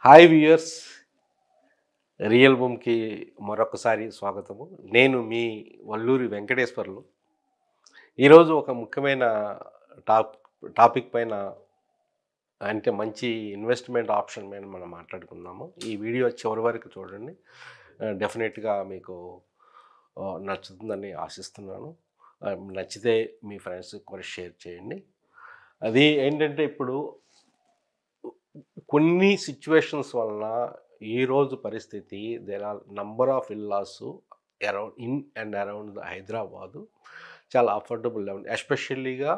Hi viewers, real బూమ్కి మరొకసారి స్వాగతము. నేను మీ వల్లూరి వెంకటేశ్వర్లు. ఈరోజు ఒక ముఖ్యమైన టాప్ టాపిక్ పైన, అంటే మంచి ఇన్వెస్ట్మెంట్ ఆప్షన్ పైన మనం మాట్లాడుకుందాము. ఈ వీడియో చివరి వరకు చూడండి. డెఫినెట్గా మీకు నచ్చుతుందని ఆశిస్తున్నాను. నచ్చితే మీ ఫ్రెండ్స్కి కూడా షేర్ చేయండి. అది ఏంటంటే, ఇప్పుడు కొన్ని సిచ్యువేషన్స్ వలన ఈరోజు పరిస్థితి, there are number of villas around in and around the Hyderabad చాలా అఫోర్డబుల్ లెవెల్, ఎస్పెషల్లీగా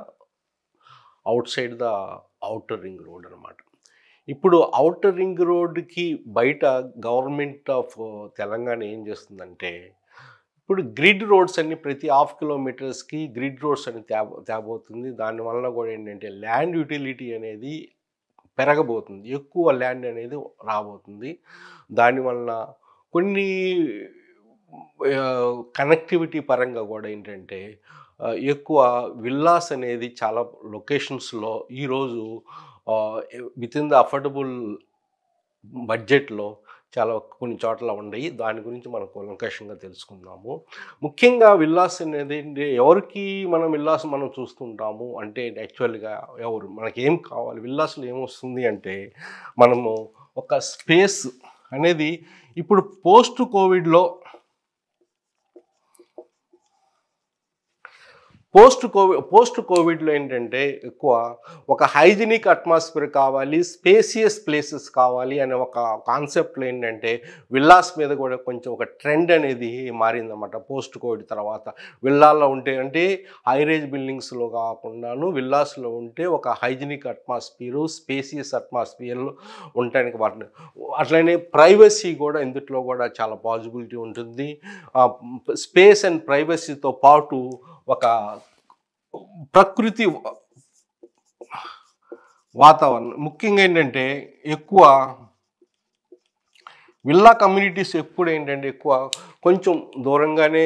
outside the outer ring road అనమాట. ఇప్పుడు అవుటర్ రింగ్ రోడ్కి బయట గవర్నమెంట్ ఆఫ్ తెలంగాణ ఏం చేస్తుందంటే, ఇప్పుడు గ్రిడ్ రోడ్స్ అన్ని ప్రతి హాఫ్ కిలోమీటర్స్కి గ్రిడ్ రోడ్స్ అని తేబోతుంది. దానివల్ల కూడా ఏంటంటే ల్యాండ్ యూటిలిటీ అనేది పెరగబోతుంది, ఎక్కువ ల్యాండ్ అనేది రాబోతుంది. దానివల్ల కొన్ని కనెక్టివిటీ పరంగా కూడా ఏంటంటే ఎక్కువ విల్లాస్ అనేది చాలా లొకేషన్స్లో ఈరోజు విత్ ఇన్ ద అఫోర్డబుల్ బడ్జెట్లో చాలా కొన్ని చోట్ల ఉన్నాయి. దాని గురించి మనం కూలంకషంగా తెలుసుకుందాము. ముఖ్యంగా విల్లాస్ అనేది ఎవరికి మనం విల్లాస్ మనం చూస్తుంటాము అంటే, యాక్చువల్గా ఎవరు మనకేం కావాలి, విల్లాస్లో ఏమొస్తుంది అంటే, మనము ఒక స్పేస్ అనేది ఇప్పుడు పోస్ట్ కోవిడ్లో ఏంటంటే ఎక్కువ ఒక హైజీనిక్ అట్మాస్ఫియర్ కావాలి, స్పేసియస్ ప్లేసెస్ కావాలి అనే ఒక కాన్సెప్ట్లో ఏంటంటే విల్లాస్ మీద కూడా కొంచెం ఒక ట్రెండ్ అనేది మారిందన్నమాట. పోస్ట్ కోవిడ్ తర్వాత విల్లాల్లో ఉంటే, అంటే హైరేజ్ బిల్డింగ్స్లో కాకుండాను విల్లాస్లో ఉంటే ఒక హైజీనిక్ అట్మాస్ఫియరు, స్పేసియస్ అట్మాస్ఫియర్లో ఉండటానికి వాటిని, అట్లనే ప్రైవసీ కూడా ఇందులో కూడా చాలా పాజిబిలిటీ ఉంటుంది. స్పేస్ అండ్ ప్రైవసీతో పాటు ఒక ప్రకృతి వాతావరణం, ముఖ్యంగా ఏంటంటే ఎక్కువ విల్లా కమ్యూనిటీస్ ఎప్పుడు ఏంటంటే ఎక్కువ కొంచెం దూరంగానే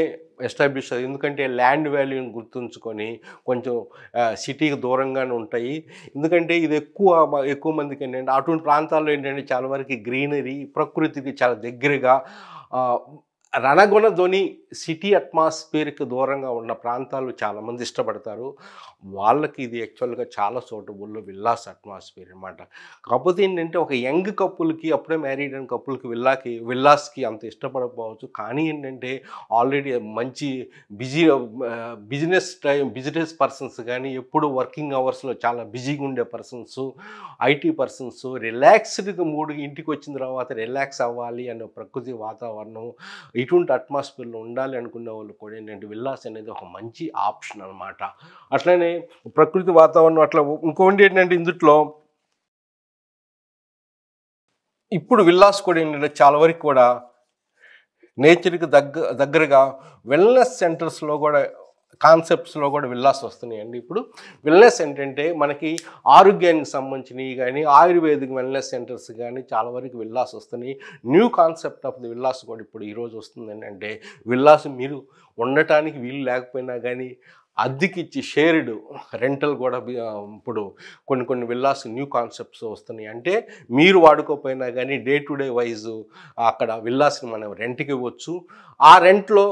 ఎస్టాబ్లిష్ అయ్యి, ఎందుకంటే ల్యాండ్ వాల్యూని గుర్తుంచుకొని కొంచెం సిటీకి దూరంగానే ఉంటాయి. ఎందుకంటే ఇది ఎక్కువ మందికి ఏంటంటే అటువంటి ప్రాంతాల్లో ఏంటంటే చాలా వరకు గ్రీనరీ, ప్రకృతికి చాలా దగ్గరగా, రణగుణధ్వని సిటీ అట్మాస్ఫియర్కి దూరంగా ఉన్న ప్రాంతాలు చాలామంది ఇష్టపడతారు. వాళ్ళకి ఇది యాక్చువల్గా చాలా సూటబుల్ విల్లాస్ అట్మాస్ఫియర్ అనమాట. కాకపోతే ఏంటంటే ఒక యంగ్ కపుల్కి, అప్పుడే మ్యారీడ్ అయిన కపుల్కి విల్లాస్కి అంత ఇష్టపడకపోవచ్చు. కానీ ఏంటంటే ఆల్రెడీ మంచి బిజినెస్ పర్సన్స్ కానీ, ఎప్పుడు వర్కింగ్ అవర్స్లో చాలా బిజీగా ఉండే పర్సన్స్, ఐటీ పర్సన్స్, రిలాక్స్డ్గా ఇంటికి వచ్చిన తర్వాత రిలాక్స్ అవ్వాలి అనే ప్రకృతి వాతావరణం, ఇటువంటి అట్మాస్ఫియర్లో ఉండాలి అనుకునే వాళ్ళు కూడా ఏంటంటే విల్లాస్ అనేది ఒక మంచి ఆప్షన్ అనమాట. అట్లనే ప్రకృతి వాతావరణం అట్లా. ఇంకోటి ఏంటంటే ఇందులో ఇప్పుడు విల్లాస్ కూడా ఏంటంటే చాలా వరకు కూడా నేచర్కి దగ్గరగా వెల్నెస్ సెంటర్స్లో కూడా, కాన్సెప్ట్స్లో కూడా విల్లాస్ వస్తున్నాయండి. ఇప్పుడు వెల్నెస్ ఏంటంటే మనకి ఆరోగ్యానికి సంబంధించినవి కానీ, ఆయుర్వేదిక్ వెల్నెస్ సెంటర్స్ కానీ చాలా వరకు విల్లాస్ వస్తున్నాయి. New concept of the villas కూడా ఇప్పుడు ఈరోజు వస్తుంది. ఏంటంటే విల్లాస్ మీరు ఉండటానికి వీలు లేకపోయినా కానీ అద్దెకిచ్చి షేర్డ్ రెంటల్ కూడా ఇప్పుడు కొన్ని విల్లాస్ న్యూ కాన్సెప్ట్స్ వస్తున్నాయి. అంటే మీరు వాడుకోకపోయినా కానీ డే టు డే వైజు అక్కడ విల్లాస్ని మనం రెంట్కి ఇవ్వచ్చు. ఆ రెంట్లో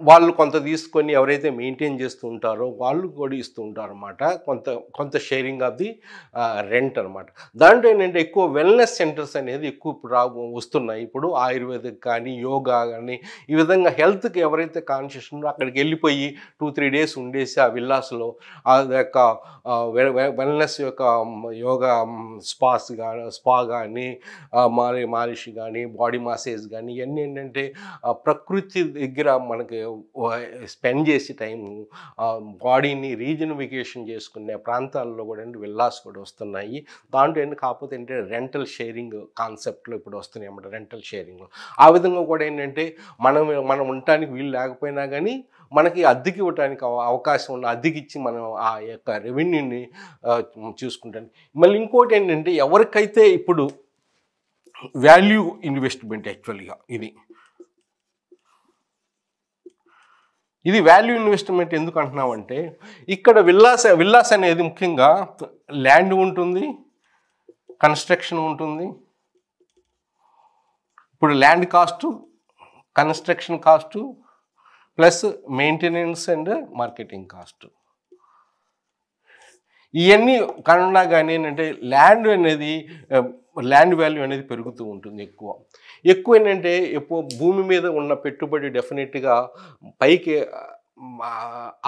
వాళ్ళు కొంత తీసుకొని ఎవరైతే మెయింటైన్ చేస్తూ ఉంటారో వాళ్ళు కూడా ఇస్తూ ఉంటారు అన్నమాట. కొంత షేరింగ్ ఆఫ్ ది రెంట్ అనమాట. దాంట్లో ఏంటంటే ఎక్కువ వెల్నెస్ సెంటర్స్ అనేది ఎక్కువ వస్తున్నాయి. ఇప్పుడు ఆయుర్వేదిక్ కానీ, యోగా కానీ, ఈ విధంగా హెల్త్కి ఎవరైతే కాన్షియస్ ఉన్నారో అక్కడికి వెళ్ళిపోయి 2-3 డేస్ ఉండేసి ఆ విల్లాస్లో ఆ యొక్క వెల్నెస్ యొక్క యోగా స్పా కానీ, మాలిష్ కానీ, బాడీ మసాజ్ కానీ, ఇవన్నీ ఏంటంటే ప్రకృతి దగ్గర మనకి స్పెండ్ చేసే టైము, బాడీని రీజనఫికేషన్ చేసుకునే ప్రాంతాల్లో కూడా విల్లాస్ కూడా వస్తున్నాయి. దాంట్లో ఏంటి కాకపోతే ఏంటంటే రెంటల్ షేరింగ్ కాన్సెప్ట్లో ఇప్పుడు వస్తున్నాయి అన్నమాట. రెంటల్ షేరింగ్ ఆ విధంగా కూడా ఏంటంటే మనం ఉండటానికి వీలు లేకపోయినా కానీ మనకి అద్దెకి ఇవ్వడానికి అవకాశం ఉన్న, అద్దెకి ఇచ్చి మనం ఆ యొక్క రెవెన్యూని చూసుకుంటాను. మళ్ళీ ఇంకోటి ఏంటంటే ఎవరికైతే ఇప్పుడు వాల్యూ ఇన్వెస్ట్మెంట్, యాక్చువల్గా ఇది వాల్యూ ఇన్వెస్ట్మెంట్ ఎందుకు అంటున్నామంటే, ఇక్కడ విల్లాస్ అనేది ముఖ్యంగా ల్యాండ్ ఉంటుంది, కన్స్ట్రక్షన్ ఉంటుంది, ఇప్పుడు land cost, construction cost plus maintenance and marketing cost, ఇవన్నీ కన్నా కానీ ఏంటంటే ల్యాండ్ వాల్యూ అనేది పెరుగుతూ ఉంటుంది. ఎక్కువ ఏంటంటే భూమి మీద ఉన్న పెట్టుబడి డెఫినెట్గా పైకి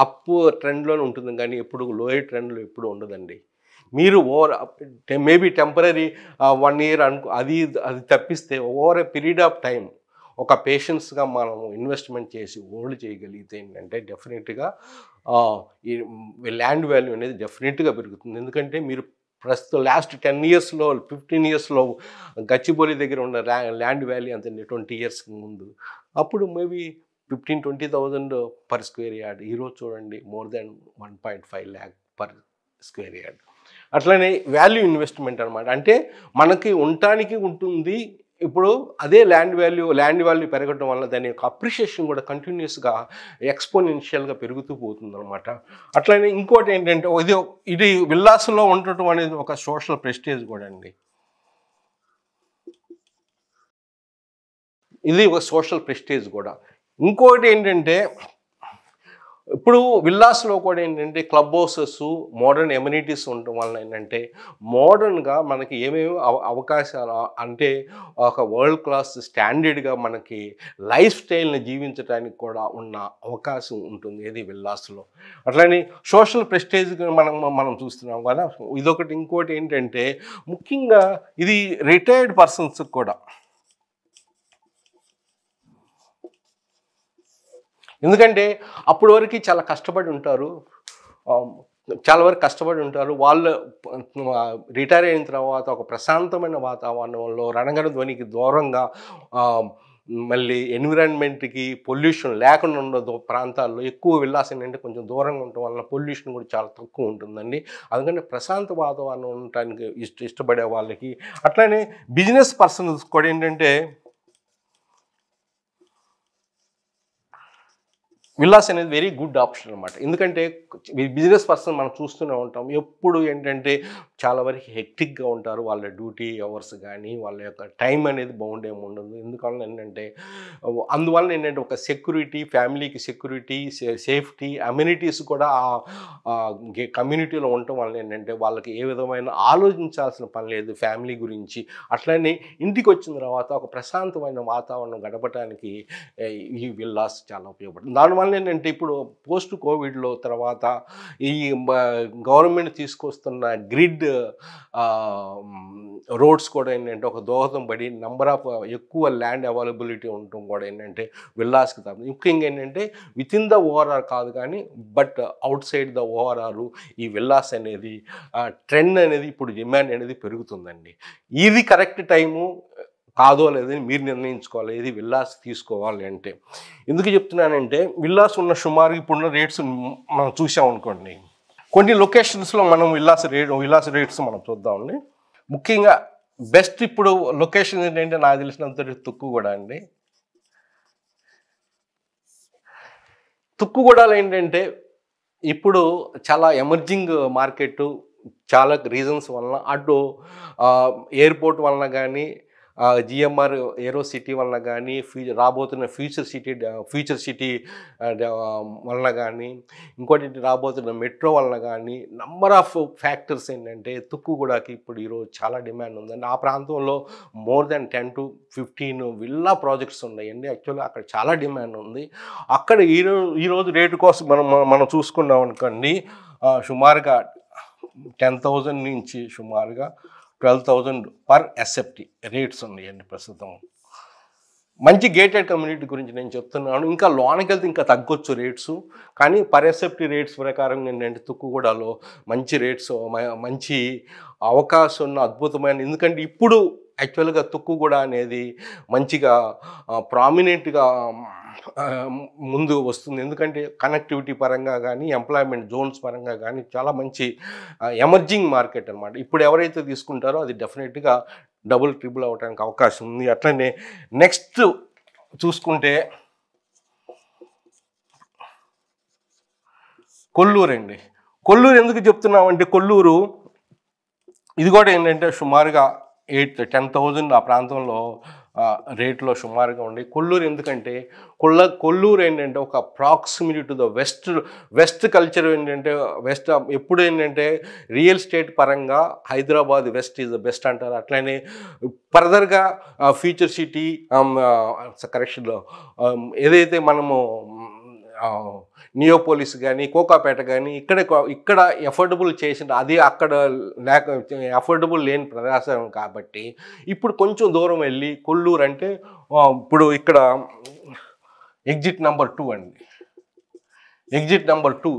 అప్ ట్రెండ్లోనే ఉంటుంది, కానీ ఎప్పుడు లోయర్ ట్రెండ్లో ఎప్పుడు ఉండదండి. మీరు మేబీ టెంపరీ 1 year అది తప్పిస్తే over a period of time ఒక పేషెన్స్గా మనం ఇన్వెస్ట్మెంట్ చేసి హోల్డ్ చేయగలిగితే ఏంటంటే డెఫినెట్గా ఈ ల్యాండ్ వాల్యూ అనేది డెఫినెట్గా పెరుగుతుంది. ఎందుకంటే మీరు ప్రస్తుతం లాస్ట్ 10 yearsలో 15 yearsలో గచ్చిబౌలి దగ్గర ఉన్న ల్యాండ్ వాల్యూ అంతండి 20 years ముందు. అప్పుడు మేబీ 15-20,000 per square yard. ఈరోజు చూడండి more than 1.5 lakh per square yard. అట్లనే వాల్యూ ఇన్వెస్ట్మెంట్ అనమాట. అంటే మనకి ఉండటానికి ఉంటుంది. ఇప్పుడు అదే ల్యాండ్ వాల్యూ పెరగడం వల్ల దాని యొక్క అప్రిషియేషన్ కూడా కంటిన్యూస్గా ఎక్స్పోనెన్షియల్గా పెరుగుతూ పోతుంది అనమాట. అట్లనే ఇంకోటి ఏంటంటే ఇది విల్లాస్లో ఉండటం అనేది ఒక సోషల్ ప్రెస్టేజ్ కూడా అండి. ఇది ఒక సోషల్ ప్రెస్టేజ్ కూడా. ఇంకోటి ఏంటంటే ఇప్పుడు విల్లాస్లో కూడా ఏంటంటే క్లబ్ హౌసెస్, మోడర్న్ ఎమ్యూనిటీస్ ఉండటం వల్ల ఏంటంటే మోడర్న్గా మనకి ఏమేమి అవకాశాలు అంటే ఒక వరల్డ్ క్లాస్ స్టాండర్డ్గా మనకి లైఫ్ స్టైల్ని జీవించడానికి కూడా ఉన్న అవకాశం ఉంటుంది ఏది విల్లాస్లో. అట్లనే సోషల్ ప్రెస్టేజ్ మనం చూస్తున్నాం కదా. ఇదొకటి. ఇంకోటి ఏంటంటే ముఖ్యంగా ఇది రిటైర్డ్ పర్సన్స్కి కూడా, ఎందుకంటే అప్పటి వరకు చాలా కష్టపడి ఉంటారు, వాళ్ళు రిటైర్ అయిన తర్వాత ఒక ప్రశాంతమైన వాతావరణంలో రణగణ ధ్వనికి దూరంగా మళ్ళీ ఎన్విరాన్మెంట్కి పొల్యూషన్ లేకుండా ఉన్న ప్రాంతాల్లో ఎక్కువ విల్లాసం అంటే కొంచెం దూరంగా ఉండటం వల్ల పొల్యూషన్ కూడా చాలా తక్కువ ఉంటుందండి. అందుకని ప్రశాంత వాతావరణం ఉండటానికి ఇష్టపడే వాళ్ళకి, అట్లనే బిజినెస్ పర్సన్స్ కూడా ఏంటంటే విల్లాస్ అనేది వెరీ గుడ్ ఆప్షన్ అనమాట. ఎందుకంటే బిజినెస్ పర్సన్ మనం చూస్తూనే ఉంటాం, ఎప్పుడు ఏంటంటే చాలా వరకు హెక్టిక్గా ఉంటారు. వాళ్ళ డ్యూటీ అవర్స్ కానీ వాళ్ళ యొక్క టైం అనేది బౌండ్ ఏమి ఉండదు. ఎందువల్ల ఏంటంటే అందువల్ల ఏంటంటే ఒక సెక్యూరిటీ, ఫ్యామిలీకి సెక్యూరిటీ, సేఫ్టీ, అమ్యూనిటీస్ కూడా కమ్యూనిటీలో ఉండటం వల్ల ఏంటంటే వాళ్ళకి ఏ విధమైన ఆలోచించాల్సిన పని లేదు ఫ్యామిలీ గురించి. అట్లనే ఇంటికి వచ్చిన తర్వాత ఒక ప్రశాంతమైన వాతావరణం గడపడానికి ఈ విల్లాస్ చాలా ఉపయోగపడుతుంది. దానివల్ల ఏంటంటే ఇప్పుడు పోస్ట్ కోవిడ్లో తర్వాత ఈ గవర్నమెంట్ తీసుకొస్తున్న గ్రిడ్ రోడ్స్ కూడా ఏంటంటే ఒక దోహదం పడి నెంబర్ ఆఫ్ ఎక్కువ ల్యాండ్ అవైలబిలిటీ ఉండటం కూడా ఏంటంటే విల్లాస్కి తప్ప. ముఖ్యంగా ఏంటంటే విత్ ఇన్ ద ఓఆర్ఆర్ కాదు కానీ but out side the ORR ఈ విల్లాస్ అనేది ట్రెండ్ అనేది ఇప్పుడు డిమాండ్ అనేది పెరుగుతుందండి. ఇది కరెక్ట్ టైము కాదో లేదని మీరు నిర్ణయించుకోవాలి ఏది విల్లాస్ తీసుకోవాలి అంటే. ఎందుకు చెప్తున్నానంటే విల్లాస్ ఉన్న సుమారు ఇప్పుడున్న రేట్స్ మనం చూసామనుకోండి, కొన్ని లొకేషన్స్లో మనం విల్లాస్ రేట్స్ మనం చూద్దామండి. ముఖ్యంగా బెస్ట్ ఇప్పుడు లొకేషన్ ఏంటంటే నాకు తెలిసినంత తుక్కుగూడ అండి. తుక్కుగూడలో ఏంటంటే ఇప్పుడు చాలా ఎమర్జింగ్ మార్కెట్, చాలా రీజన్స్ వలన, అటు ఎయిర్పోర్ట్ వలన కానీ జిఎంఆర్ ఏరో సిటీ వలన కానీ రాబోతున్న ఫ్యూచర్ సిటీ వలన కానీ ఇంకోటి రాబోతున్న మెట్రో వలన కానీ నంబర్ ఆఫ్ ఫ్యాక్టర్స్ ఏంటంటే తుక్కుగూడకి ఇప్పుడు ఈరోజు చాలా డిమాండ్ ఉందండి. ఆ ప్రాంతంలో more than 10 to 15 villa projects ఉన్నాయండి. యాక్చువల్గా అక్కడ చాలా డిమాండ్ ఉంది. అక్కడ ఈరోజు రేటు కోసం మనం చూసుకున్నాం అనుకోండి, సుమారుగా 10,000 నుంచి సుమారుగా 12,000 పర్ ఎస్ఎఫ్టీ రేట్స్ ఉన్నాయండి ప్రస్తుతం. మంచి గేటెడ్ కమ్యూనిటీ గురించి నేను చెప్తున్నాను. ఇంకా లోనికి వెళ్తే ఇంకా తగ్గొచ్చు రేట్స్, కానీ పర్ ఎస్ఎఫ్టీ రేట్స్ ప్రకారం ఏంటంటే తుక్కుగూడలో మంచి రేట్స్, మంచి అవకాశం ఉన్న అద్భుతమైన, ఎందుకంటే ఇప్పుడు యాక్చువల్గా తుక్కుగూడ అనేది మంచిగా ప్రామినెంట్గా ముందు వస్తుంది. ఎందుకంటే కనెక్టివిటీ పరంగా కానీ ఎంప్లాయ్మెంట్ జోన్స్ పరంగా కానీ చాలా మంచి ఎమర్జింగ్ మార్కెట్ అనమాట. ఇప్పుడు ఎవరైతే తీసుకుంటారో అది డెఫినెట్గా డబుల్ ట్రిపుల్ అవడానికి అవకాశం ఉంది. అట్లనే నెక్స్ట్ చూసుకుంటే కొల్లూరు అండి. కొల్లూరు ఎందుకు చెప్తున్నామంటే కొల్లూరు ఇది కూడా ఏంటంటే సుమారుగా 10,000 ఆ ప్రాంతంలో రేట్లో సుమారుగా ఉండి కొల్లూరు ఎందుకంటే కొల్లూరు ఏంటంటే ఒక proximity to the west culture ఏంటంటే వెస్ట్ ఎప్పుడు ఏంటంటే రియల్ ఎస్టేట్ పరంగా Hyderabad west is the best అంటారు. అట్లనే ఫర్దర్గా ఫ్యూచర్ సిటీ కరెక్షన్లో ఏదైతే మనము నియోపోలిస్ కానీ కోకాపేట కానీ ఇక్కడ ఎఫోర్డబుల్ చేసిన అది అక్కడ ఎఫోర్డబుల్ లేని ప్రదేశం కాబట్టి ఇప్పుడు కొంచెం దూరం వెళ్ళి కొల్లూరు అంటే ఇప్పుడు ఇక్కడ ఎగ్జిట్ నెంబర్ 2 అండి. ఎగ్జిట్ నెంబర్ 2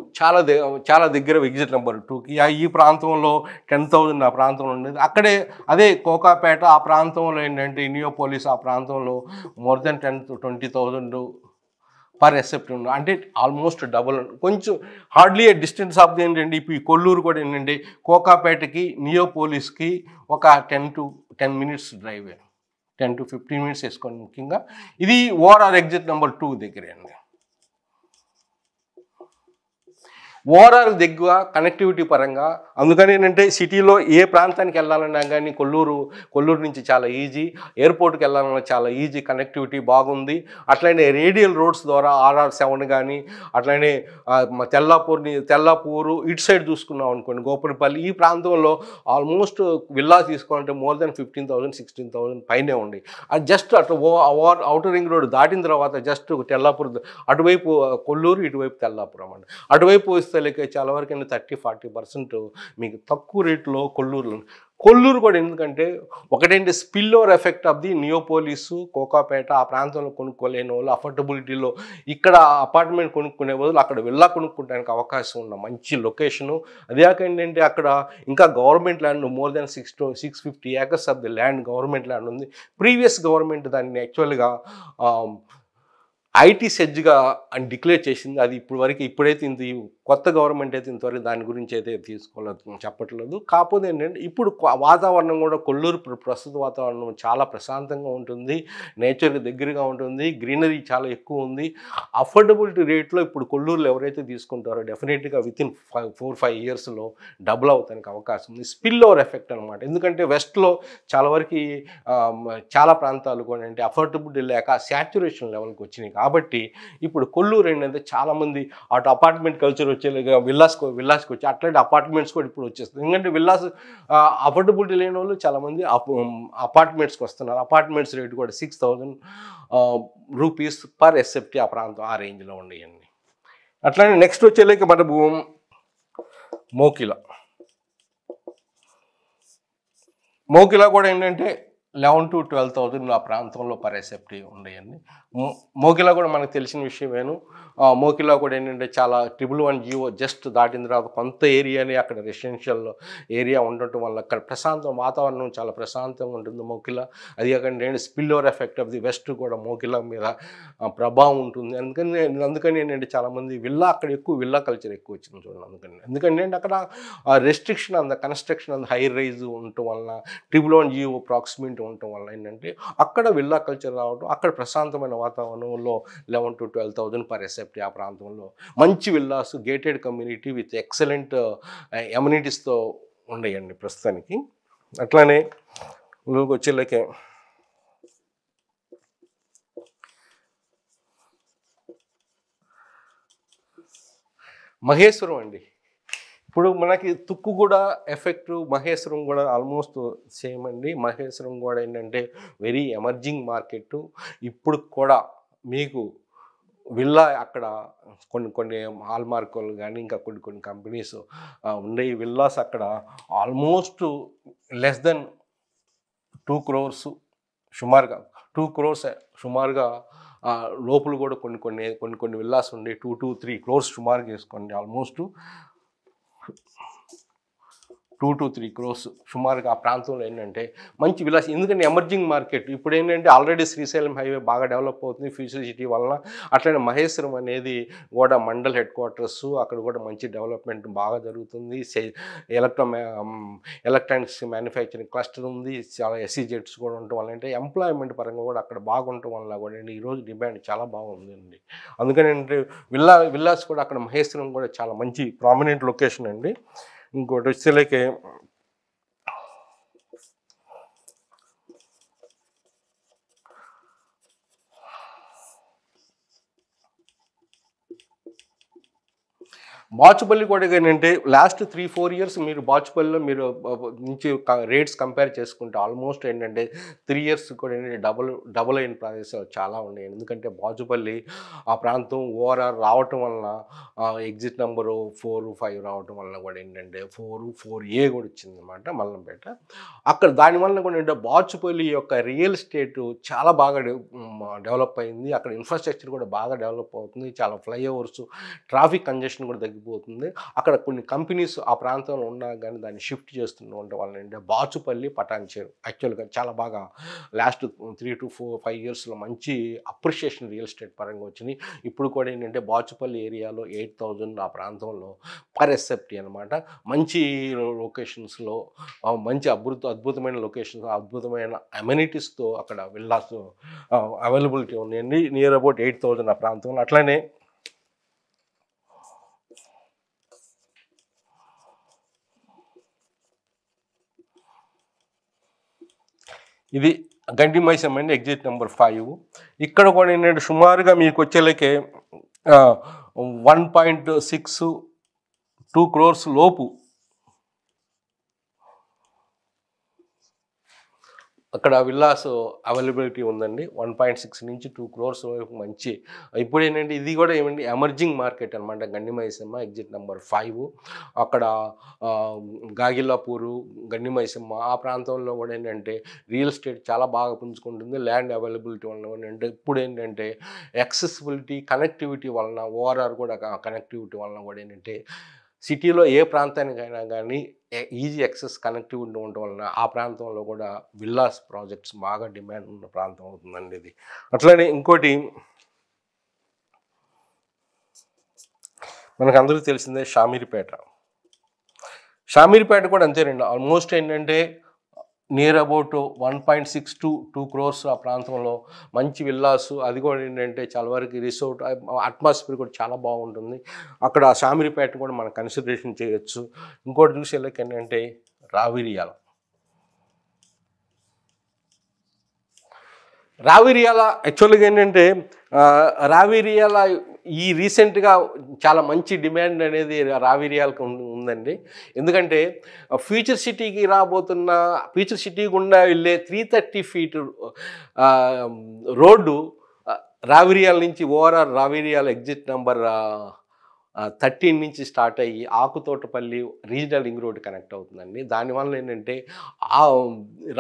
చాలా దగ్గర ఎగ్జిట్ నెంబర్ 2కి ఈ ప్రాంతంలో 10,000 ఆ ప్రాంతంలో ఉండేది. అక్కడే అదే కోకాపేట ఆ ప్రాంతంలో ఏంటంటే నియోపోలిస్ ఆ ప్రాంతంలో మోర్ దెన్ 10,000-20,000 పర్ ఎసెప్ట్ ఉంది. అంటే ఆల్మోస్ట్ డబుల్. కొంచెం హార్డ్లీ డిస్టెన్స్ ఆఫ్ ఏంటంటే ఇప్పుడు ఈ కొల్లూరు కూడా ఏంటంటే కోకాపేటకి నియోపోలిస్కి ఒక 10 మినిట్స్ డ్రైవే, 10 to 15 మినిట్స్ వేసుకోండి. ముఖ్యంగా ఇది ఓఆర్ఆర్ ఎగ్జిట్ నెంబర్ 2 దగ్గరే అండి. ఓవరాల్ దగ్గర కనెక్టివిటీ పరంగా అందుకని ఏంటంటే సిటీలో ఏ ప్రాంతానికి వెళ్ళాలన్నా కానీ కొల్లూరు నుంచి చాలా ఈజీ, ఎయిర్పోర్ట్కి వెళ్ళాలన్నా చాలా ఈజీ, కనెక్టివిటీ బాగుంది. అట్లనే రేడియల్ రోడ్స్ ద్వారా RR7 కానీ అట్లనే తెల్లాపూరు ఇటు సైడ్ చూసుకున్నాం అనుకోండి గోపురపల్లి ఈ ప్రాంతంలో ఆల్మోస్ట్ విల్లా తీసుకోవాలంటే మోర్ దెన్ 15,000-16,000 పైనే ఉంది. అది జస్ట్ అటు అవుటర్ రింగ్ రోడ్ దాటిన తర్వాత జస్ట్ తెల్లాపూర్ అటువైపు కొల్లూరు ఇటువైపు తెల్లాపురం అండి. అటువైపు వస్తే చాలా వరకు 30-40% మీకు తక్కువ రేట్లో కొల్లూరు కూడా. ఎందుకంటే ఒకటేంటి spill over effect of the Neopolis Kokapet ఆ ప్రాంతంలో కొనుక్కోలేని వాళ్ళు అఫోర్డబిలిటీలో ఇక్కడ అపార్ట్మెంట్ కొనుక్కునే బదులు అక్కడ విల్లా కొనుక్కోవడానికి అవకాశం ఉన్న మంచి లొకేషను. అదే ఏంటంటే అక్కడ ఇంకా government land more than 650 acres of the land government land ఉంది. ప్రీవియస్ గవర్నమెంట్ దాన్ని యాక్చువల్గా ఐటీ సెడ్జ్గా అని డిక్లేర్ చేసింది. అది ఇప్పుడైతే కొత్త గవర్నమెంట్ అయితే ఇంతవరకు దాని గురించి అయితే చెప్పట్లేదు. కాకపోతే ఏంటంటే ఇప్పుడు వాతావరణం కూడా కొల్లూరు ప్రస్తుత వాతావరణం చాలా ప్రశాంతంగా ఉంటుంది, నేచర్కి దగ్గరగా ఉంటుంది, గ్రీనరీ చాలా ఎక్కువ ఉంది. అఫోర్డబిలిటీ రేట్లో ఇప్పుడు కొల్లూరులో ఎవరైతే తీసుకుంటారో డెఫినెట్గా వితిన్ 4-5 ఇయర్స్లో డబుల్ అవుతానికి అవకాశం ఉంది. స్పిల్ ఓవర్ ఎఫెక్ట్ అనమాట. ఎందుకంటే వెస్ట్లో చాలా వరకు చాలా ప్రాంతాలు కూడా అంటే అఫోర్డబిలిటీ లేక శాచ్యురేషన్ లెవెల్కి వచ్చినాయి. కాబట్టి ఇప్పుడు కొల్లూరు ఏంటంటే చాలామంది అటు అపార్ట్మెంట్ కల్చర్ వచ్చేలాగా విల్లాస్కి వచ్చి అట్లాంటి అపార్ట్మెంట్స్ కూడా ఇప్పుడు వచ్చేస్తుంది. ఎందుకంటే విల్లాస్ అఫోర్డబిలిటీ లేని వాళ్ళు చాలామంది అపార్ట్మెంట్స్కి వస్తున్నారు. అపార్ట్మెంట్స్ రేటు కూడా 6,000 రూపీస్ పర్ ఎస్ఎఫ్టీ ఆ ప్రాంతం ఆ రేంజ్లో ఉండేయండి. అట్లానే నెక్స్ట్ వచ్చేలాక మనము మోకిలా కూడా ఏంటంటే 11,000-12,000 ఆ ప్రాంతంలో పర్ ఎస్ఎఫ్టీ ఉండేయండి. మోకిలా కూడా మనకు తెలిసిన విషయమేను. మోకిలా కూడా ఏంటంటే చాలా 111 జియో జస్ట్ దాటిన తర్వాత కొంత ఏరియాని అక్కడ రెసిడెన్షియల్ ఏరియా ఉండటం వల్ల అక్కడ వాతావరణం చాలా ప్రశాంతంగా ఉంటుంది మోకిలా. అది కాకుండా spill over effect of the west కూడా మోకిలా మీద ప్రభావం ఉంటుంది. అందుకని ఏంటంటే చాలామంది అక్కడ విల్లా కల్చర్ ఎక్కువ వచ్చింది చూడండి. ఎందుకంటే అక్కడ restriction on the construction on the high rise ఉండటం వలన 111 జియో ప్రాక్సిమిటీ ఉండటం వల్ల ఏంటంటే అక్కడ విల్లా కల్చర్ రావడం, అక్కడ ప్రశాంతమైన వాతావరణంలో 11,000-12,000 పర్ ఎస్ఎఫ్టీ ఆ ప్రాంతంలో మంచి villas gated community with excellent ఎమ్యూనిటీస్తో ఉండేయండి ప్రస్తుతానికి. అట్లానే వచ్చేలాకే మహేశ్వరం అండి. ఇప్పుడు మనకి తుక్కు కూడా ఎఫెక్ట్ మహేశ్వరం కూడా ఆల్మోస్ట్ సేమ్ అండి. మహేశ్వరం కూడా ఏంటంటే వెరీ ఎమర్జింగ్ మార్కెట్. ఇప్పుడు కూడా మీకు విల్లా అక్కడ కొన్ని హాల్మార్కులు కానీ ఇంకా కొన్ని కంపెనీస్ ఉండే విల్లాస్ అక్కడ ఆల్మోస్ట్ లెస్ దెన్ 2 crores సుమారుగా 2 crores సుమారుగా లోపల కూడా కొన్ని విల్లాస్ ఉండే 2-3 crores సుమారుగా వేసుకోండి. ఆల్మోస్ట్ 2 to 3 crores సుమారుగా ఆ ప్రాంతంలో ఏంటంటే మంచి విలాస్. ఎందుకంటే ఎమర్జింగ్ మార్కెట్ ఇప్పుడు ఏంటంటే ఆల్రెడీ శ్రీశైలం హైవే బాగా డెవలప్ అవుతుంది ఫ్యూచర్ సిటీ వలన. అట్లనే మహేశ్వరం అనేది కూడా మండల్ హెడ్ క్వార్టర్స్, అక్కడ కూడా మంచి డెవలప్మెంట్ బాగా జరుగుతుంది. ఎలక్ట్రానిక్స్ మ్యానుఫ్యాక్చరింగ్ క్లస్టర్ ఉంది, చాలా SEZs కూడా ఉండటం వల్ల అంటే ఎంప్లాయ్మెంట్ పరంగా కూడా అక్కడ బాగుండటం వల్ల కూడా ఈరోజు డిమాండ్ చాలా బాగుందండి. అందుకని అంటే విల్లాస్ కూడా అక్కడ మహేశ్వరం కూడా చాలా మంచి ప్రామినెంట్ లొకేషన్ అండి. ఇంకోటి వచ్చేలాకే బాచుపల్లి కూడా ఏంటంటే లాస్ట్ 3-4 ఇయర్స్ మీరు బాచుపల్లిలో మీరు నుంచి రేట్స్ కంపేర్ చేసుకుంటే ఆల్మోస్ట్ ఏంటంటే 3 ఇయర్స్ కూడా ఏంటంటే డబుల్ అయిన ప్రదేశాలు చాలా ఉన్నాయి. ఎందుకంటే బాచుపల్లి ఆ ప్రాంతం ఓఆర్ఆర్ రావటం వలన ఎగ్జిట్ నెంబరు 4-5 రావటం వలన కూడా ఏంటంటే 4A కూడా వచ్చిందన్నమాట మల్లంపేట. అక్కడ దానివల్ల కూడా ఏంటంటే బాచుపల్లి యొక్క రియల్ ఎస్టేట్ చాలా బాగా డెవలప్ అయింది. అక్కడ ఇన్ఫ్రాస్ట్రక్చర్ కూడా బాగా డెవలప్ అవుతుంది. చాలా ఫ్లైఓవర్స్, ట్రాఫిక్ కంజెషన్ కూడా తగ్గిపోతుంది. అక్కడ కొన్ని కంపెనీస్ ఆ ప్రాంతంలో ఉన్నా కానీ దాన్ని షిఫ్ట్ చేస్తుంటే వాళ్ళని అంటే బాచుపల్లి, పటాన్చేరు యాక్చువల్గా చాలా బాగా లాస్ట్ 3-4-5 ఇయర్స్లో మంచి అప్రిషియేషన్ రియల్ ఎస్టేట్ పరంగా వచ్చినాయి. ఇప్పుడు కూడా ఏంటంటే బాచుపల్లి ఏరియాలో 8,000 ఆ ప్రాంతంలో పర్ ఎస్ఎఫ్టీ అనమాట. మంచి లొకేషన్స్లో మంచి అద్భుతమైన లొకేషన్స్, అద్భుతమైన అమ్యూనిటీస్తో అక్కడ విల్లాస్ అవైలబిలిటీ ఉన్నాయండి. నియర్ అబౌట్ 8,000 ఆ ప్రాంతంలో. అట్లనే ఇది గండి మైసమ్మ అండి, ఎగ్జిట్ నెంబర్ 5. ఇక్కడ కూడా ఏంటంటే సుమారుగా మీకు వచ్చేలకే 1.62 crores లోపు అక్కడ విల్లాస్ అవైలబిలిటీ ఉందండి. 1.6 నుంచి 2 crores వరకు మంచి. ఇప్పుడు ఏంటంటే ఇది కూడా ఏమండి ఎమర్జింగ్ మార్కెట్ అనమాట. గండి మైసమ్మ ఎగ్జిట్ నెంబర్ 5. అక్కడ గాగిల్లాపూరు, గండి మైసమ్మ ఆ ప్రాంతంలో కూడా ఏంటంటే రియల్ ఎస్టేట్ చాలా బాగా పుంజుకుంటుంది. ల్యాండ్ అవైలబిలిటీ వలన ఏంటంటే ఇప్పుడు ఏంటంటే యాక్సెసిబిలిటీ, కనెక్టివిటీ వలన, ఓఆర్ఆర్ కూడా కనెక్టివిటీ వలన కూడా ఏంటంటే సిటీలో ఏ ప్రాంతానికైనా కానీ ఈజీ యాక్సెస్ కనెక్టివిటీ ఉండటం వలన ఆ ప్రాంతంలో కూడా విల్లాస్ ప్రాజెక్ట్స్ బాగా డిమాండ్ ఉన్న ప్రాంతం అవుతుందండి ఇది. అట్లనే ఇంకోటి మనకు అందరికీ తెలిసిందే షామీర్పేట. షామీర్పేట కూడా అంతేనండి. ఆల్మోస్ట్ ఏంటంటే నియర్ అబౌట్ 1.6-2 crores ఆ ప్రాంతంలో మంచి విల్లాస్. అది కూడా ఏంటంటే చాలా వరకు రిసార్ట్ అట్మాస్ఫియర్ కూడా చాలా బాగుంటుంది. అక్కడ షామీర్పేట కూడా మనం కన్సిడరేషన్ చేయొచ్చు. ఇంకోటి చూసేళ్ళకి ఏంటంటే రావిరియాల. రావిరియాల యాక్చువల్గా ఏంటంటే రావిరియాల ఈ రీసెంట్గా చాలా మంచి డిమాండ్ అనేది రావిరియాలకు ఉందండి. ఎందుకంటే ఫ్యూచర్ సిటీకి రాబోతున్న ఫ్యూచర్ సిటీ గుండా వెళ్ళే 330 feet రోడ్డు రావిరియాల నుంచి ఓఆర్ఆర్ రావిరియాల ఎగ్జిట్ నెంబర్ 13 నుంచి స్టార్ట్ అయ్యి Akuthotapalli regional ring road connect అవుతుందండి. దానివల్ల ఏంటంటే ఆ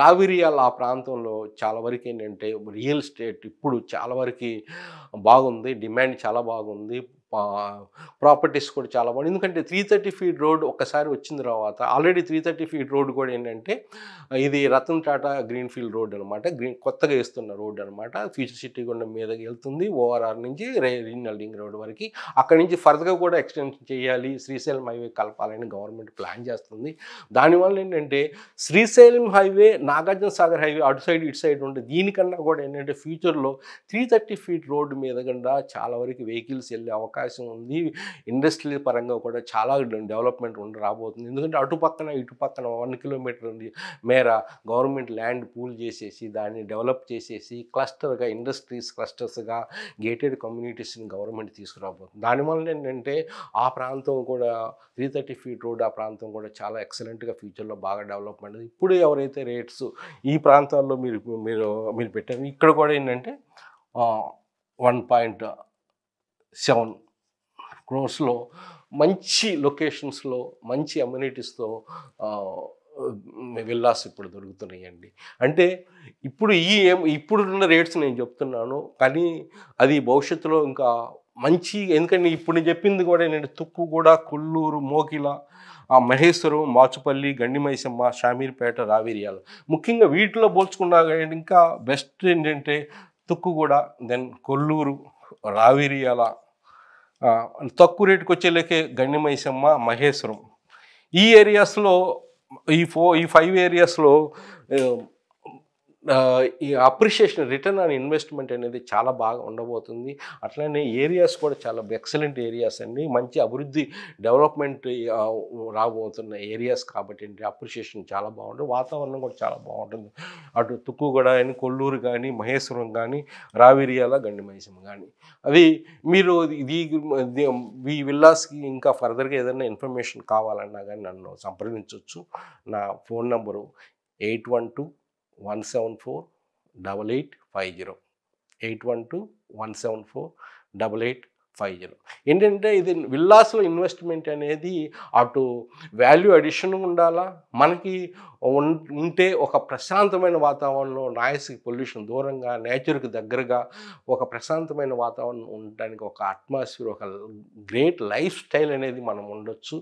రావిరియాల ఆ ప్రాంతంలో చాలా వరకు ఏంటంటే రియల్ ఎస్టేట్ ఇప్పుడు చాలా వరకు బాగుంది. డిమాండ్ చాలా బాగుంది. ప్రాపర్టీస్ కూడా చాలా బాగుంది. ఎందుకంటే 330 feet రోడ్ ఒక్కసారి వచ్చిన తర్వాత ఆల్రెడీ 330 feet రోడ్ కూడా ఏంటంటే ఇది రతన్ టాటా గ్రీన్ఫీల్డ్ రోడ్ అనమాట. కొత్తగా వేస్తున్న రోడ్ అనమాట. ఫ్యూచర్ సిటీ గుండా మీదకి వెళ్తుంది ఓఆర్ఆర్ నుంచి రీజనల్ రింగ్ రోడ్ వరకు. అక్కడి నుంచి ఫర్దర్గా కూడా ఎక్స్టెన్షన్ చేయాలి, శ్రీశైలం హైవే కలపాలని గవర్నమెంట్ ప్లాన్ చేస్తుంది. దానివల్ల ఏంటంటే శ్రీశైలం హైవే, నాగార్జున సాగర్ హైవే అటు సైడ్ ఇటు సైడ్ ఉంటుంది. దీనికన్నా కూడా ఏంటంటే ఫ్యూచర్లో 330 feet రోడ్డు మీద కన్నా చాలా వరకు వెహికల్స్ వెళ్ళే అవకాశం ఉంది. ఇండస్ట్రియల్ పరంగా కూడా చాలా డెవలప్మెంట్ రాబోతుంది. ఎందుకంటే అటుపక్కన ఇటుపక్కన 1 kilometer మేర గవర్నమెంట్ ల్యాండ్ పూల్ చేసేసి దాన్ని డెవలప్ చేసేసి క్లస్టర్గా ఇండస్ట్రీస్ క్లస్టర్స్గా గేటెడ్ కమ్యూనిటీస్ని గవర్నమెంట్ తీసుకురాబోతుంది. దానివల్ల ఏంటంటే ఆ ప్రాంతం కూడా 330 feet రోడ్ ఆ ప్రాంతం కూడా చాలా ఎక్సలెంట్గా ఫ్యూచర్లో బాగా డెవలప్మెంట్. ఇప్పుడు ఎవరైతే రేట్స్ ఈ ప్రాంతాల్లో మీరు పెట్టారు, ఇక్కడ కూడా ఏంటంటే 1.7 crores మంచి లొకేషన్స్లో మంచి అమ్యూనిటీస్తో విల్లాస్ ఇప్పుడు దొరుకుతున్నాయండి. అంటే ఇప్పుడున్న రేట్స్ నేను చెప్తున్నాను, కానీ అది భవిష్యత్తులో ఇంకా మంచి. ఎందుకంటే ఇప్పుడు నేను చెప్పింది కూడా నేను తుక్కుగూడ, కొల్లూరు, మోకిల, మహేశ్వరం, మాచుపల్లి, గండి మైసమ్మ, షామీర్పేట, రావిరియాల ముఖ్యంగా వీటిలో పోల్చుకున్నా ఇంకా బెస్ట్ ఏంటంటే తుక్కుగూడ, దెన్ కొల్లూరు, రావిరియాల, తక్కువ రేటుకి వచ్చేలేకే గండి మైసమ్మ, మహేశ్వరం. ఈ ఏరియాస్లో ఈ 5 ఏరియాస్లో ఈ అప్రిషియేషన్ రిటర్న్ ఆన్ ఇన్వెస్ట్మెంట్ అనేది చాలా బాగా ఉండబోతుంది. అట్లనే ఏరియాస్ కూడా చాలా ఎక్సలెంట్ ఏరియాస్ అండి. మంచి అభివృద్ధి డెవలప్మెంట్ రాబోతున్న ఏరియాస్ కాబట్టి అండి అప్రిషియేషన్ చాలా బాగుంటుంది. వాతావరణం కూడా చాలా బాగుంటుంది. అటు తుక్కుగూడ కానీ, కొల్లూరు కానీ, మహేశ్వరం కానీ, రావిర్యాల, గండిమైసమ్మ కానీ అవి మీరు ఈ విల్లాస్కి ఇంకా ఫర్దర్గా ఏదైనా ఇన్ఫర్మేషన్ కావాలన్నా కానీ నన్ను సంప్రదించవచ్చు. నా ఫోన్ నంబరు 8121748850 8121748850. ఏంటంటే ఇది విల్లాస్లో ఇన్వెస్ట్మెంట్ అనేది అటు వాల్యూ అడిషన్ ఉండాలా, మనకి ఉంటే ఒక ప్రశాంతమైన వాతావరణంలో నాయిస్ పొల్యూషన్ దూరంగా నేచర్కి దగ్గరగా ఒక ప్రశాంతమైన వాతావరణం ఉండడానికి ఒక అట్మాస్ఫియర్, ఒక గ్రేట్ లైఫ్ స్టైల్ అనేది మనం ఉండొచ్చు